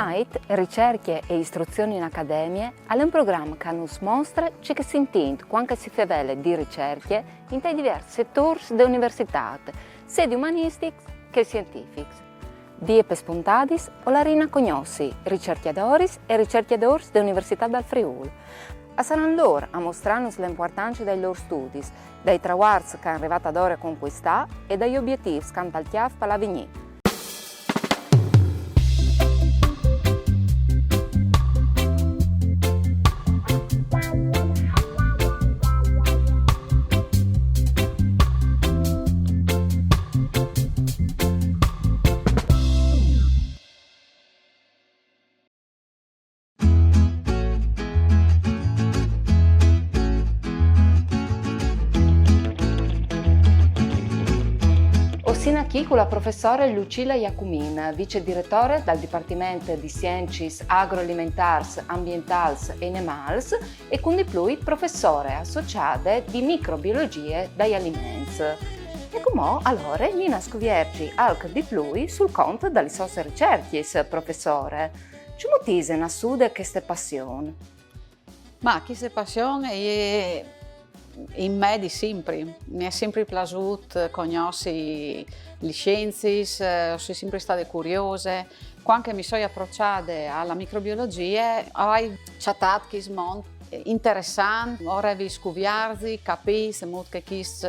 Night, ricerche e istruzioni in accademie, è un programma che nos mostra ciò che si intende quando si fa di ricerche in diversi settori dell'università, sia di umanistici che scientifici. Die per spuntadis o la rina cognossi ricercatori e ricercatori dell'Università del Friuli. E saranno loro a mostrarnos l'importanza dei loro studi, dai traguardi che hanno arrivato ad ora a conquistare e dagli obiettivi che hanno tagliato per l'avenire. Sino qui con la professora Lucilla Iacumin, vice direttore del Dipartimento di Sciences Agroalimentars, Ambientals e Animals e con di più professore associata di microbiologia degli alimenti. E come allora Nina scovierci anche di più sul conto delle sue ricerche, professore. Ci motivi a sud questa passione? Ma questa passione è in me di sempre, mi è sempre piaciuto conoscere le scienze, sono sempre state curiose. Quando mi sono approcciata alla microbiologia, ho chattato che è molto interessante, ora vi scoviarsi, capire che questi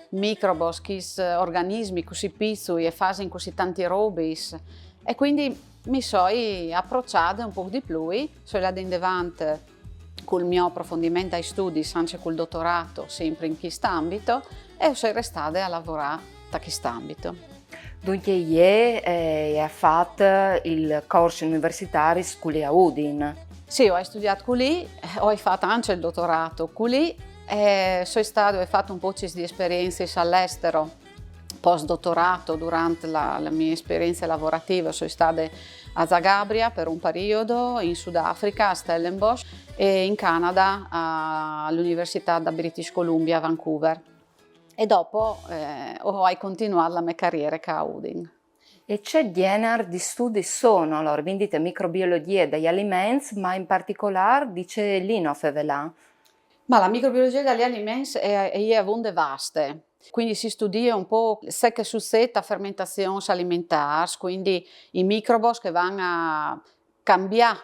microbi, questi organismi così piccoli e fanno così tanti robe. E quindi mi sono approcciata un po' di più, sono andata in avanti col mio approfondimento ai studi, anche col dottorato, sempre in quest'ambito, e sono restata a lavorare da quest'ambito. Dunque, ieri hai fatto il corso universitario qui a Udin. Sì, ho studiato qui, ho fatto anche il dottorato qui, e ho fatto un po' di esperienze all'estero, post-dottorato durante la mia esperienza lavorativa, sono stata a Zagabria per un periodo, in Sudafrica a Stellenbosch e in Canada all'Università da British Columbia a Vancouver. E dopo ho continuato la mia carriera a Udin. E che genere di studi sono? Allora, quindi microbiologia degli alimenti, ma in particolare dice l'INOFEVELA? Ma la microbiologia degli alimenti è abbastanza vasta. Quindi si studia un po' se che succede a fermentazioni alimentari, quindi i microbi che vanno a cambiare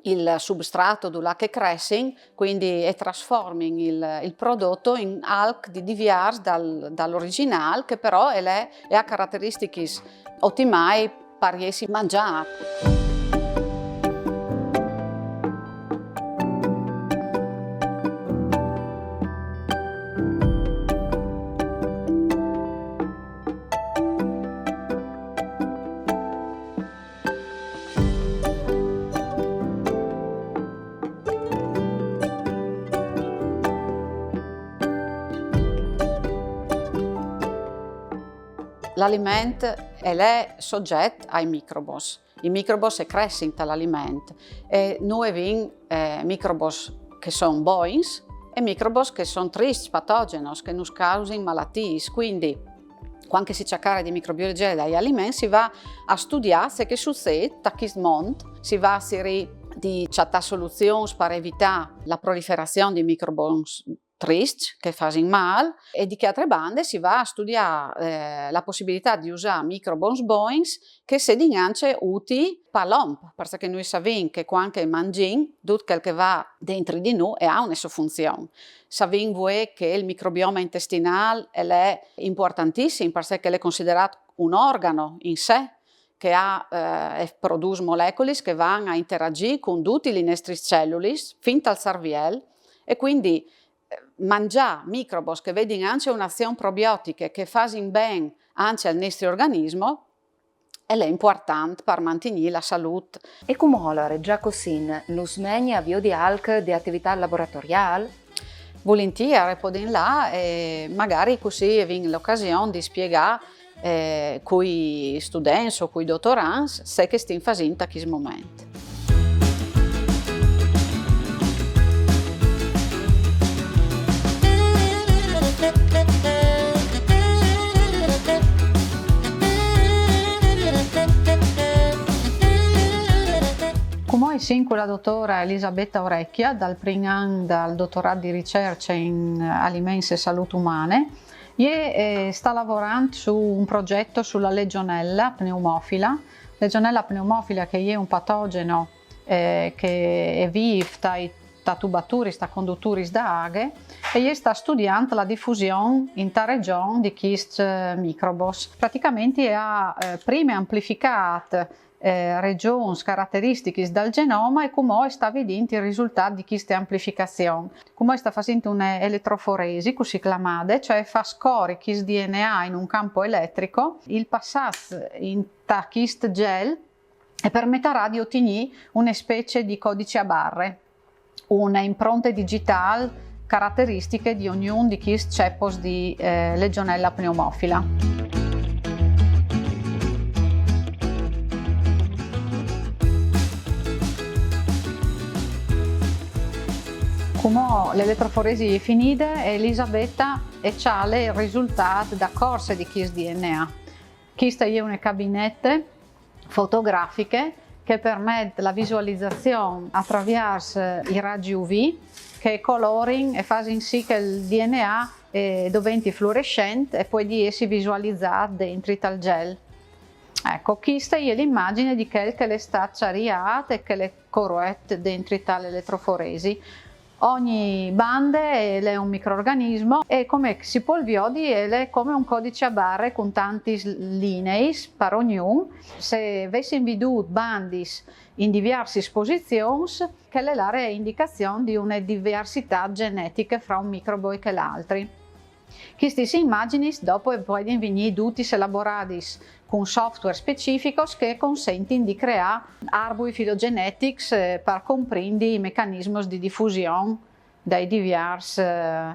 il substrato che crescono, quindi trasformano il prodotto in algo di diverso dall'originale, che però ha caratteristiche ottimali per essere mangiato. L'alimento è soggetto ai microbi. I microbi crescono dall'alimento e noi abbiamo microbi che sono buoni e microbi che sono tristi, patogeni, che ci causano malattie. Quindi, quando si cerca di microbiologia degli alimenti, si va a studiare se che succede a questo mondo, si va a di cercare soluzioni per evitare la proliferazione di microbi tristi che fanno male e di che altre bande si va a studiare la possibilità di usare microbi buoni che siano anche utili per l'uomo, perché noi sappiamo che quando mangiamo tutto quel che va dentro di noi ha una sua funzione. Sappiamo che il microbioma intestinale è importantissimo perché è considerato un organo in sé che produce molecole che vanno a interagire con tutte le nostre cellule fin dal cervello e quindi mangiare microbi che vedono anche un'azione probiotica che fanno bene anche al nostro organismo è importante per mantenere la salute. E come allora, già così, non smegna avvio di alc di attività laboratoriale? Volentieri, potremmo là e magari così avere l'occasione di spiegare con i studenti o con i dottorandi se che stiamo facendo a questo momento. insieme con la dottora Elisabetta Orecchia, dal primo anno del dottorato di ricerca in alimenti e salute umane, e sta lavorando su un progetto sulla legionella pneumofila. Legionella pneumofila che è un patogeno che è vivo da tubaturi, da conduttori da aghe, e sta studiando la diffusione in ta regione di questi microbos. Praticamente ha prima amplificato regioni caratteristiche del genoma e come sta vedendo il risultato di queste amplificazioni. Come sta facendo un'elettroforesi, così chiamata, cioè fa scorrere questo DNA in un campo elettrico, il passaggio in questo gel e permetterà di ottenere una specie di codice a barre, una impronta digitale caratteristiche di ognuno di questi ceppi di Legionella pneumofila. Come l'elettroforesi è finita, Elisabetta ha il risultato da corse di questo DNA. Questa è una cabinette fotografiche che permette la visualizzazione attraverso i raggi UV che colorano e fanno in sì che il DNA diventi fluorescente e poi di essi visualizzato dentro il gel. Ecco, questa è l'immagine di quel che le sta arrivata e che le corrette dentro tale elettroforesi. Ogni banda è un microorganismo e come si può vedere è come un codice a barre con tanti linee per ognuno. Se avessi veduto bandi in diverse posizioni, che è la indicazione di una diversità genetica fra un microbo e l'altro. Queste immagini dopo possono venire tutti elaborati con software specifico che consentono di creare arbori filogenetici per comprendere i meccanismi di diffusione dei diversi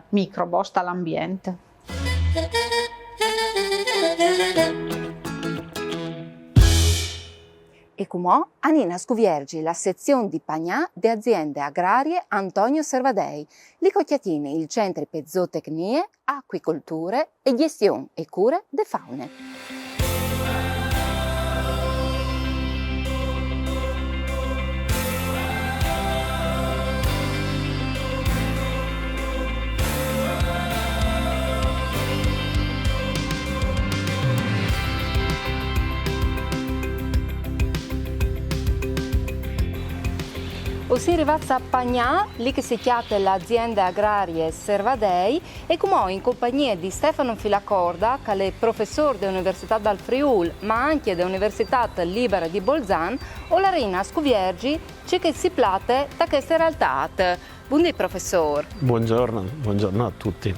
microbi dall'ambiente. E come Anina Scuviergi, la sezione di Pagnà di aziende agrarie Antonio Servadei, li cocchiatini il centro per zootecnie, acquicolture e gestione e cure de faune. Si arrivata a Pagnà, lì che si chiama l'azienda agraria Servadei, e come in compagnia di Stefano Filacorda, che è professore dell'Università del Friuli, ma anche dell'Università Libera di Bolzano, o la Rina Scuviergi, che si plate da queste realtà. Buongiorno professor. Buongiorno a tutti.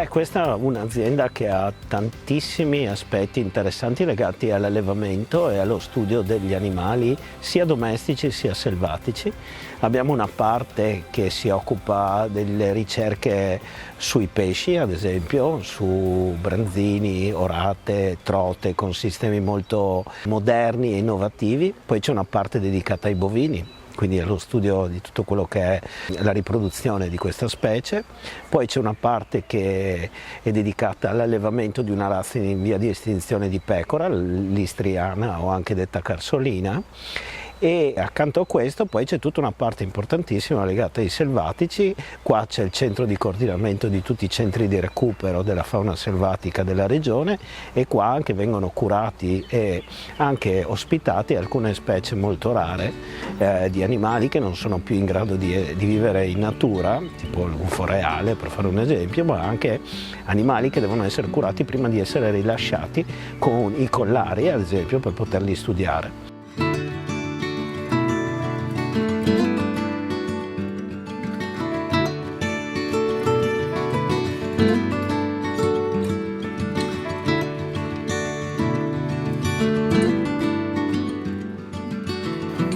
Questa è un'azienda che ha tantissimi aspetti interessanti legati all'allevamento e allo studio degli animali sia domestici sia selvatici. Abbiamo una parte che si occupa delle ricerche sui pesci, ad esempio, su branzini, orate, trote con sistemi molto moderni e innovativi. Poi c'è una parte dedicata ai bovini, quindi allo studio di tutto quello che è la riproduzione di questa specie. Poi c'è una parte che è dedicata all'allevamento di una razza in via di estinzione di pecora, l'istriana o anche detta carsolina. E accanto a questo poi c'è tutta una parte importantissima legata ai selvatici. Qua c'è il centro di coordinamento di tutti i centri di recupero della fauna selvatica della regione, e qua anche vengono curati e anche ospitati alcune specie molto rare di animali che non sono più in grado di vivere in natura, tipo il gufo reale per fare un esempio, ma anche animali che devono essere curati prima di essere rilasciati con i collari, ad esempio, per poterli studiare.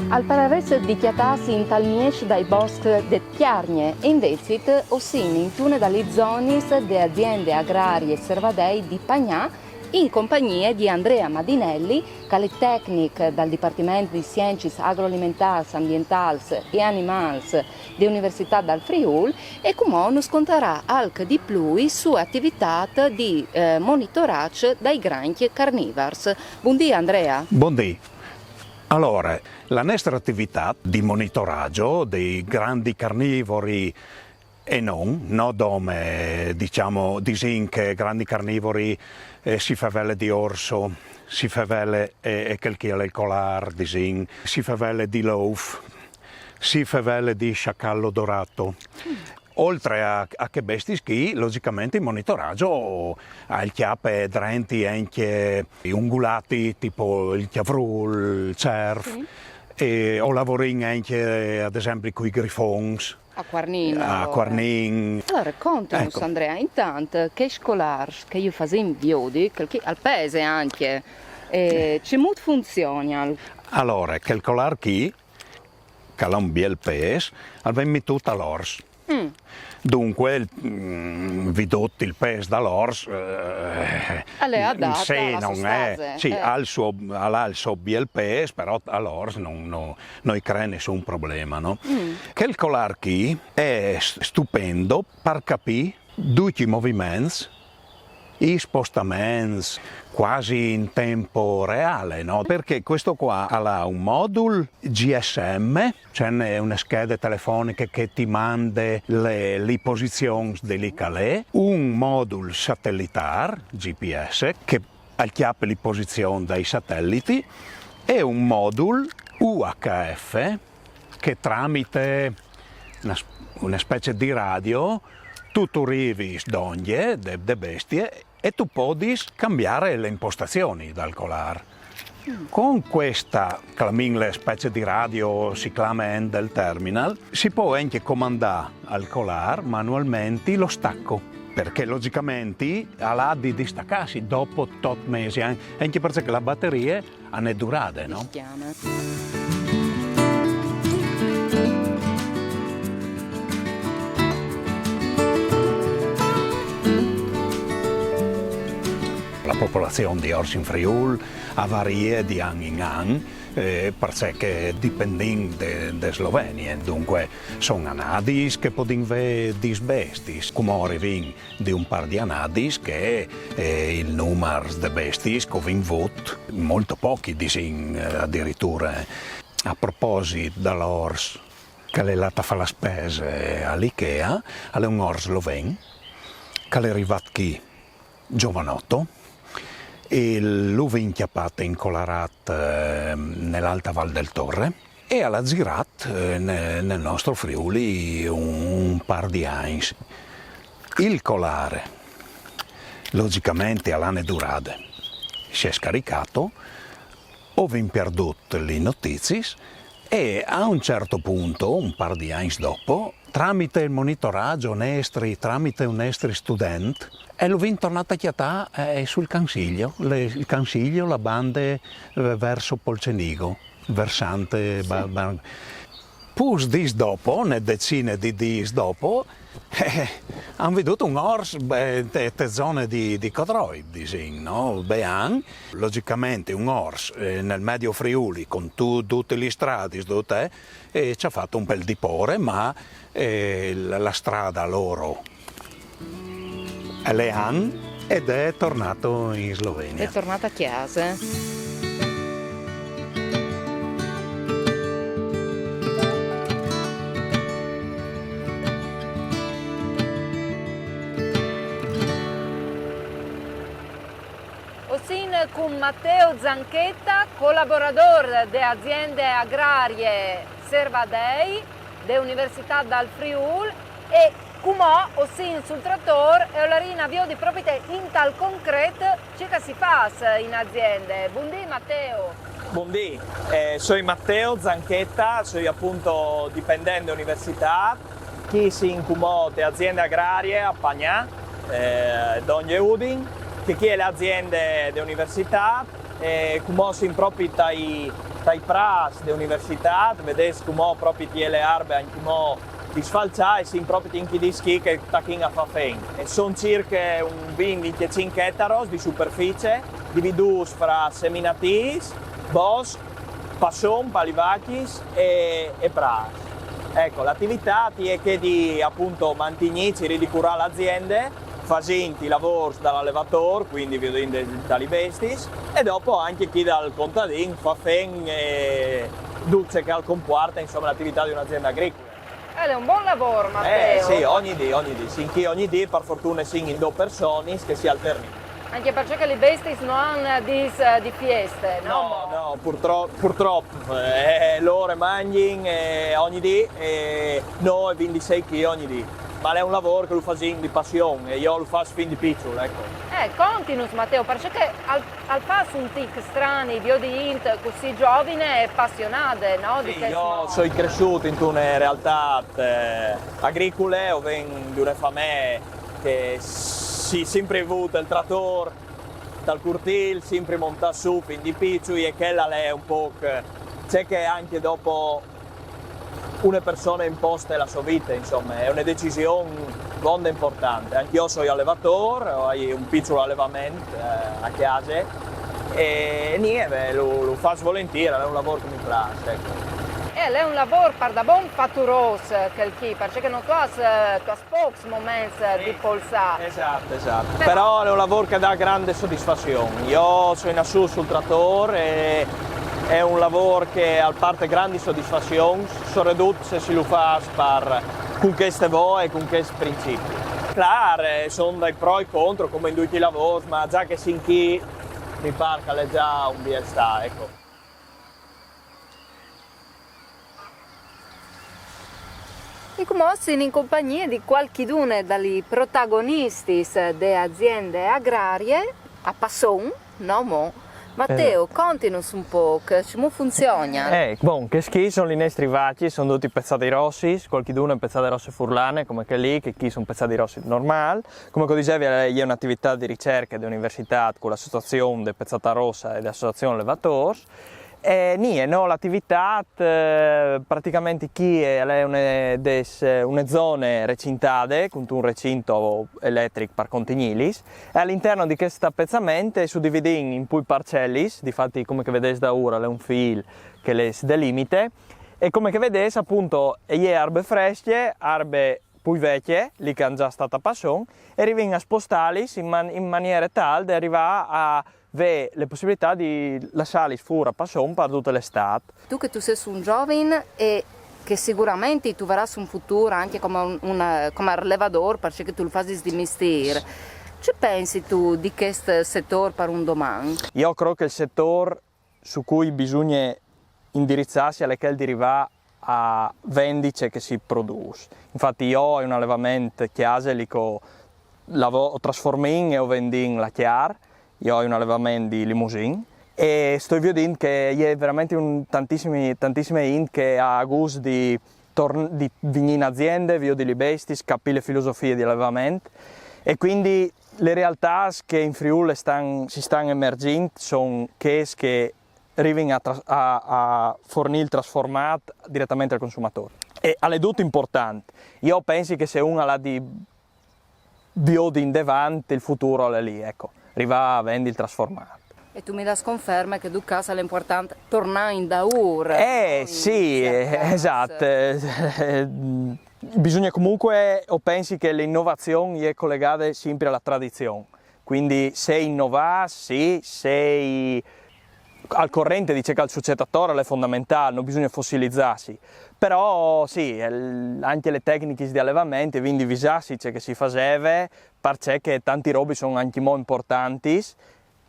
Al paravezzo di chiatarsi in talmies dai boschi de Tiarnie e invece ossini in tune dalle zone de aziende agrarie Servadei di Pagnà in compagnia di Andrea Madinelli, che è tecnico dal Dipartimento di Sciences Agroalimentari, Ambientali e Animali dell'Università del Friuli, e come nos conterà anche di più su attività di monitoraggio dai granchi carnivores. Buondì Andrea. Buondì. Allora, la nostra attività di monitoraggio dei grandi carnivori e non come diciamo disin che grandi carnivori si fa vele di orso, si fa vele e quel che è il colar disin, si fa vele di louf, si fa vele di sciacallo dorato. Oltre a che bestie ski, logicamente il monitoraggio al chiappe drenti anche ungulati tipo il chiavrul, il cerf, e o lavorin anche ad esempio con i grifons. A Quarnin. A Quarnin. Allora, raccontaci, Ecco. Andrea, intanto che scolari che io facevo in Viodi, che al paese anche, c'è molto funziona. Allora, quel colar qui, che ha un bel pes, aveva tutto all'ors. Dunque, vidotti il pes dall'ors, È adatta se alla non sostanza, è, sì, ha il suo bel pes, però all'ors non crea nessun problema, no? Che il colar qui è stupendo per capire tutti i movimenti, i spostamenti quasi in tempo reale, no? Perché questo qua ha un modulo GSM, cioè una scheda telefonica che ti manda le posizioni delle calè, un modulo satellitare GPS che acchiappa le posizioni dei satelliti e un modulo UHF che tramite una specie di radio tu arrivi d'ogni de bestie e tu puoi cambiare le impostazioni dal colar. Con questa, la specie di radio si chiama Handle Terminal, si può anche comandare al colar manualmente lo stacco, perché logicamente ha di distaccarsi dopo tot mesi, anche perché la batteria ha durate, no? La popolazione di orsi in Friuli varia di anno in anno perché dipende da Slovenia. Dunque sono anadis che possono avere di besties. Come arriviamo di un par di anadis che il numero di besties che vengono vot, molto pochi disin addirittura. A proposito dell'ors che è andata a fare la spesa all'Ikea, è un ors sloveno che è arrivato qui giovanotto e l'uve inchiappata in Colarat nell'Alta Val del Torre e alla Zirat nel nostro Friuli un par di anni. Il colare logicamente all'anno durade si è scaricato, ho perduto le notizie e a un certo punto, un par di anni dopo, tramite il monitoraggio onestri, tramite onestri studenti, e l'ho tornato a chiattare sul Cansiglio, il Cansiglio, la banda verso Polcenigo, versante. Pus dis dopo, ne decine di dis dopo, hanno veduto un ors te zone di Codroi, no? Bean, logicamente un ors nel Medio Friuli con tutte le strade ci ha fatto un bel dipore, ma la strada loro è Lean ed è tornato in Slovenia. È tornato a casa. Osin con Matteo Zanchetta, collaboratore delle aziende agrarie Servadei, dell'Università dal Friuli e Cumò, ossin sul trattore e la rina avvio di proprietà in tal concreto ciò che si fa in aziende. Buondì Matteo. Buondì, sono Matteo Zanchetta, sono appunto dipendente dell'università, che si incumò le aziende agrarie a Pagnà, Donje Udin, che è le aziende dell'università, come si proprio dai pras dell'università, vedete come proprio le arbe anche di sfalciare e si proprio in chi di schi che tachin a fa fen. Sono circa un 20-25 ettari di superficie, dividuti fra seminatis, boschi, passon, palivachis e pras. Ecco, l'attività è che di appunto mantenerci e di curare l'azienda facendo i lavori dall'allevatore, quindi vedendo dalle bestie, e dopo anche chi dal contadino fa duce che al comporta insomma l'attività di un'azienda agricola. È un buon lavoro, Matteo. Sì, ogni dì, sinché ogni dì per fortuna sono in due persone che si alternano. Anche perché le bestie non hanno di feste, no? No, purtroppo loro mangiano ogni dì e noi 26 kg ogni dì. Ma è un lavoro che lo faccio di passione e io lo faccio fin di piccolo, ecco. Continuus Matteo, perché al fare un tic strani, io di int così giovane e appassionate, no? Sì, io sono cresciuto in una realtà agricola, io vengo di una famiglia che si è sempre avuto il trattore dal cortile, sempre montato su fin di piccolo e quella è un po' che c'è che anche dopo una persona imposta la sua vita, insomma, è una decisione molto importante. Anche io sono allevatore, ho un piccolo allevamento a casa e niente, lo faccio volentieri, è un lavoro che mi piace. Ecco. È un lavoro per da buon fatturoso, perché non tu hai pochi momenti di polsare. Esatto. Però è un lavoro che dà grande soddisfazione. Io sono in assunto sul trattore e è un lavoro che a parte grandi soddisfazioni, soprattutto se si lo fa con queste voci e con questi principi. Claro, sono dei pro e contro come in tutti i lavori, ma già che sin qui mi pare che è già un bielsta, ecco. E come siamo in compagnia di qualchiduna dei protagonisti delle aziende agrarie a Passon, no? Matteo, continua un po', come funziona? Che schi sono i nostri vacci, sono tutti pezzati rossi, qualcuno è pezzate rosse furlane, come che lì, che chi sono pezzati rossi normali. Come dicevi, è un'attività di ricerca dell'università con l'associazione di Pezzata Rossa e l'associazione Levators. E l'attività praticamente chi è una zona recintate con un recinto elettrico per contignilis e all'interno di questo appezzamento è suddiviso in più parcelli, difatti come vedete da ora è un fil che le delimite e come vedete appunto è erbe fresche, erbe più vecchie, lì che hanno già stata passata e arrivano a spostarli in maniera tale da arrivare a le possibilità di lasciarli fuori a passon per tutta l'estate. Tu che tu sei un giovane e che sicuramente tu verrai un futuro anche come allevatore perché tu lo fai di mestiere. Che pensi tu di questo settore per un domani? Io credo che il settore su cui bisogna indirizzarsi è quello di arrivare a vendite che si produce. Infatti io ho un allevamento chiase lì che ho trasformato e ho venduto la chiara. Io ho un allevamento di limousine e sto vedendo che c'è veramente tantissime int che ha gusto di venire in aziende, vedo delle bestie, capire le filosofie di allevamento e quindi le realtà che in Friuli si stanno emergendo sono quelle che arrivano a fornire il trasformato direttamente al consumatore. E è tutto importante. Io penso che se uno ha di vedo in davanti il futuro è lì, ecco. Arriva a vendere il trasformato. E tu mi dai conferma che in caso è importante tornare in daur. Sì, esatto. Bisogna comunque, o pensi che l'innovazione è collegata sempre alla tradizione. Quindi se innovare, sì, sei al corrente dice che il succettatore è fondamentale, non bisogna fossilizzarsi. Però sì, anche le tecniche di allevamento, quindi visarsi che si faceva, perché tanti robi sono anche molto importanti,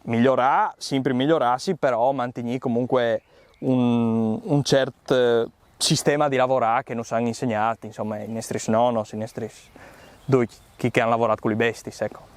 migliorare, sempre migliorarsi, però mantenere comunque un certo sistema di lavorare che ci hanno insegnato, insomma, i nostri nonni, i nostri che hanno lavorato con le bestie, ecco.